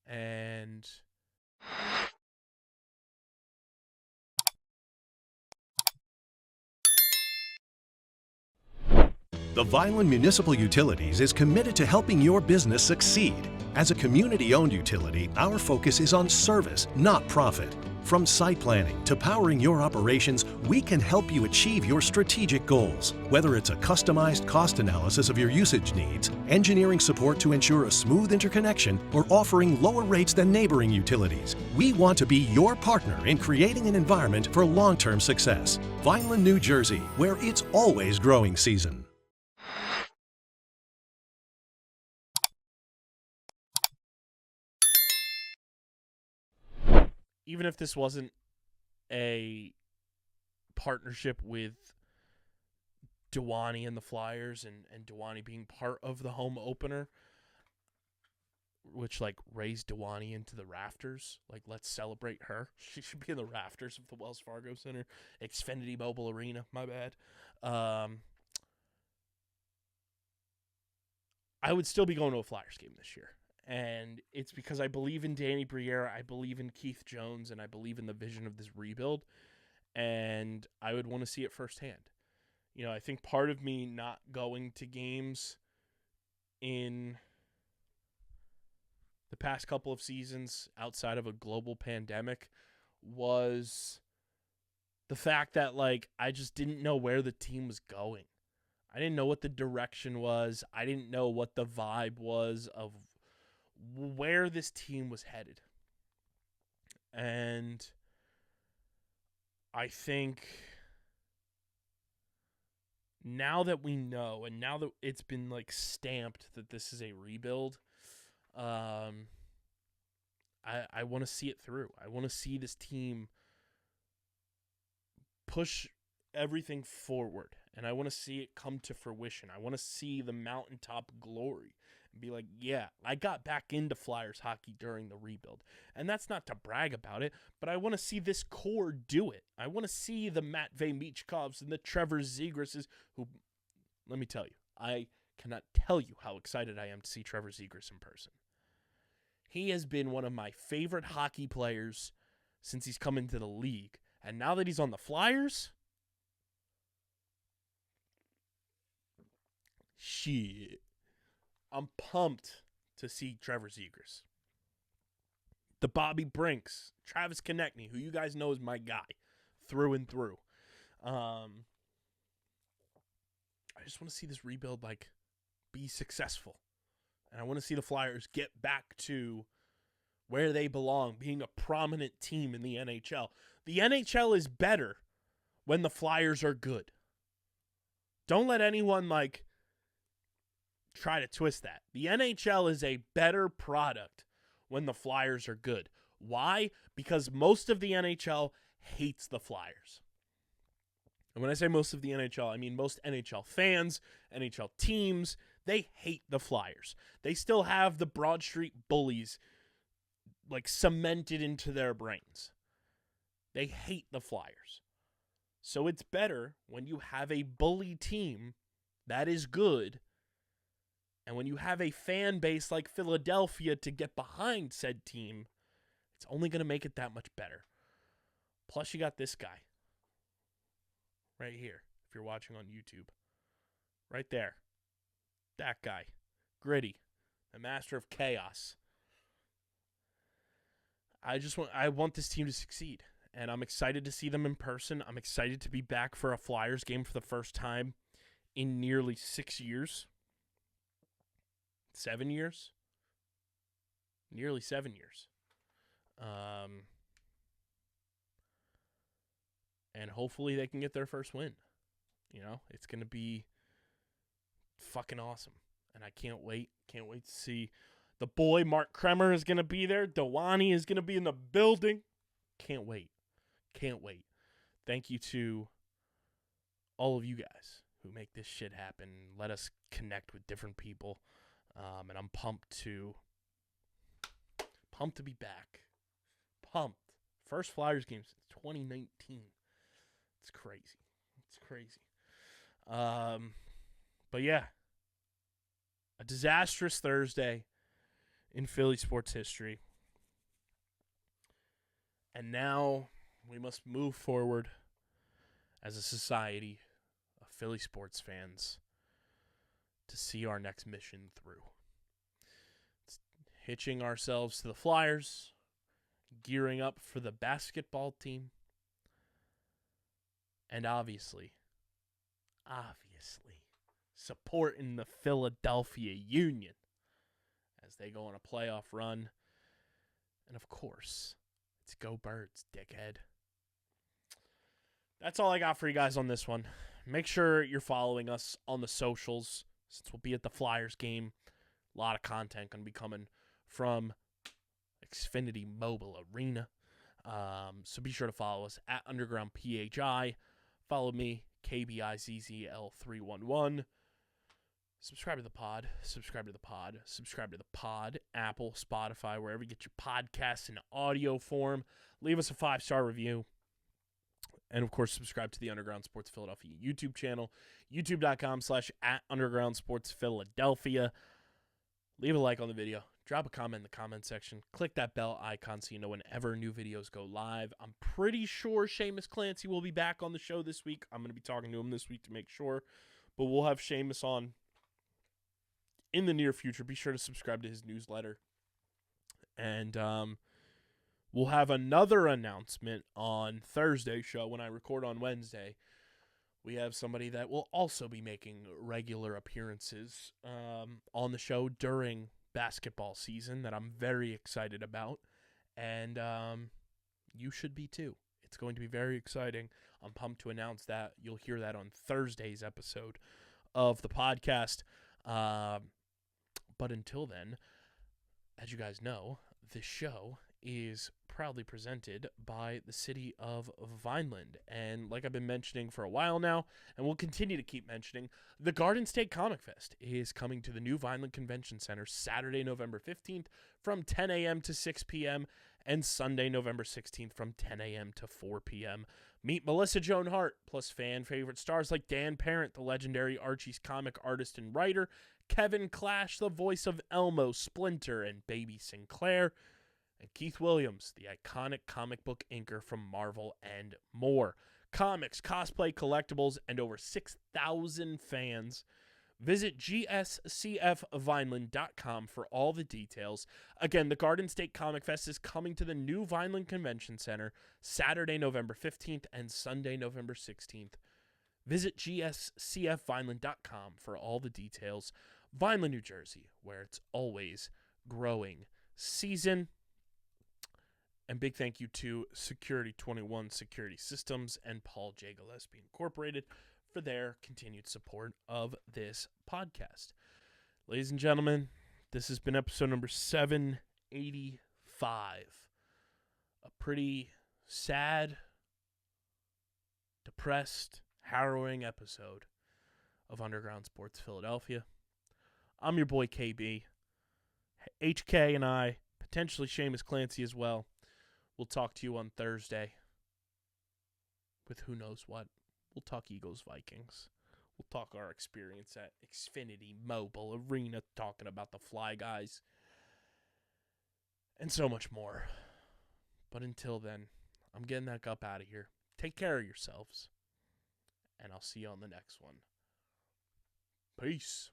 And The Vineland Municipal Utilities is committed to helping your business succeed. As a community-owned utility, our focus is on service, not profit. From site planning to powering your operations, we can help you achieve your strategic goals. Whether it's a customized cost analysis of your usage needs, engineering support to ensure a smooth interconnection, or offering lower rates than neighboring utilities, we want to be your partner in creating an environment for long-term success. Vineland, New Jersey, where it's always growing season. even if this wasn't a partnership with Dewani and the Flyers and Dewani being part of the home opener, which, like, raised Dewani into the rafters. Like, let's celebrate her. She should be in the rafters of the Wells Fargo Center. Xfinity Mobile Arena, my bad. I would still be going to a Flyers game this year. And it's because I believe in Danny Briere, I believe in Keith Jones, and I believe in the vision of this rebuild. And I would want to see it firsthand. You know, I think part of me not going to games in the past couple of seasons outside of a global pandemic was the fact that, like, I just didn't know where the team was going. I didn't know what the direction was. I didn't know what the vibe was of where this team was headed. And I think now that we know, and now that it's been, like, stamped that this is a rebuild, I want to see it through. I want to see this team push everything forward, and I want to see it come to fruition. I want to see the mountaintop glory and be like, yeah, I got back into Flyers hockey during the rebuild. And that's not to brag about it, but I want to see this core do it. I want to see the Matvei Michkovs and the Trevor Zegras, who, let me tell you, I cannot tell you how excited I am to see Trevor Zegras in person. He has been one of my favorite hockey players since he's come into the league. And now that he's on the Flyers, shit, I'm pumped to see Trevor Zegras. The Bobby Brinks, Travis Konechny, who you guys know is my guy through and through. I just want to see this rebuild, like, be successful. And I want to see the Flyers get back to where they belong, being a prominent team in the NHL. The NHL is better when the Flyers are good. Don't let anyone, like, try to twist that. The NHL is a better product when the Flyers are good. Why? Because most of the NHL hates the Flyers. And when I say most of the NHL, I mean most NHL fans, NHL teams, they hate the Flyers. They still have the Broad Street bullies, like, cemented into their brains. They hate the Flyers. So it's better when you have a bully team that is good, and when you have a fan base like Philadelphia to get behind said team, it's only going to make it that much better. Plus, you got this guy right here, if you're watching on YouTube. Right there. That guy. Gritty. The master of chaos. I want this team to succeed, and I'm excited to see them in person. I'm excited to be back for a Flyers game for the first time in nearly 6 years. 7 years? Nearly 7 years. And hopefully they can get their first win. You know, it's going to be fucking awesome. And I can't wait. Can't wait to see the boy Mark Kremer is going to be there. Dewani is going to be in the building. Can't wait. Can't wait. Thank you to all of you guys who make this shit happen. Let us connect with different people. And I'm pumped to be back. Pumped. First Flyers game since 2019. It's crazy. It's crazy. But yeah. A disastrous Thursday in Philly sports history. And now we must move forward as a society of Philly sports fans to see our next mission through. It's hitching ourselves to the Flyers, gearing up for the basketball team, and obviously, supporting the Philadelphia Union as they go on a playoff run. And of course, it's Go Birds, dickhead. That's all I got for you guys on this one. Make sure you're following us on the socials since we'll be at the Flyers game. A lot of content going to be coming from Xfinity Mobile Arena. So be sure to follow us at Underground PHI. Follow me, KBIZZL311. Subscribe to the pod. Subscribe to the pod. Subscribe to the pod. Apple, Spotify, wherever you get your podcasts in audio form. Leave us a 5-star review. And, of course, subscribe to the Underground Sports Philadelphia YouTube channel. YouTube.com/@UndergroundSportsPhiladelphia. Leave a like on the video. Drop a comment in the comment section. Click that bell icon so you know whenever new videos go live. I'm pretty sure Seamus Clancy will be back on the show this week. I'm going to be talking to him this week to make sure. But we'll have Seamus on in the near future. Be sure to subscribe to his newsletter. And we'll have another announcement on Thursday's show when I record on Wednesday. We have somebody that will also be making regular appearances on the show during basketball season that I'm very excited about. And you should be too. It's going to be very exciting. I'm pumped to announce that. You'll hear that on Thursday's episode of the podcast. But until then, as you guys know, this show is proudly presented by the city of Vineland. And like I've been mentioning for a while now, and we'll continue to keep mentioning, the Garden State Comic Fest is coming to the new Vineland Convention Center Saturday, November 15th from 10 a.m. to 6 p.m. and Sunday, November 16th from 10 a.m. to 4 p.m. Meet Melissa Joan Hart, plus fan favorite stars like Dan Parent, the legendary Archie's comic artist and writer, Kevin Clash, the voice of Elmo, Splinter, and Baby Sinclair, and Keith Williams, the iconic comic book inker from Marvel, and more. Comics, cosplay, collectibles, and over 6,000 fans. Visit gscfvineland.com for all the details. Again, the Garden State Comic Fest is coming to the new Vineland Convention Center Saturday, November 15th and Sunday, November 16th. Visit gscfvineland.com for all the details. Vineland, New Jersey, where it's always growing season. And big thank you to Security 21 Security Systems and Paul J. Gillespie Incorporated for their continued support of this podcast. Ladies and gentlemen, this has been episode number 785. A pretty sad, depressed, harrowing episode of Underground Sports Philadelphia. I'm your boy KB. HK and I, potentially Seamus Clancy as well. We'll talk to you on Thursday with who knows what. We'll talk Eagles Vikings. We'll talk our experience at Xfinity Mobile Arena, talking about the Fly Guys, and so much more. But until then, I'm getting that up out of here. Take care of yourselves, and I'll see you on the next one. Peace.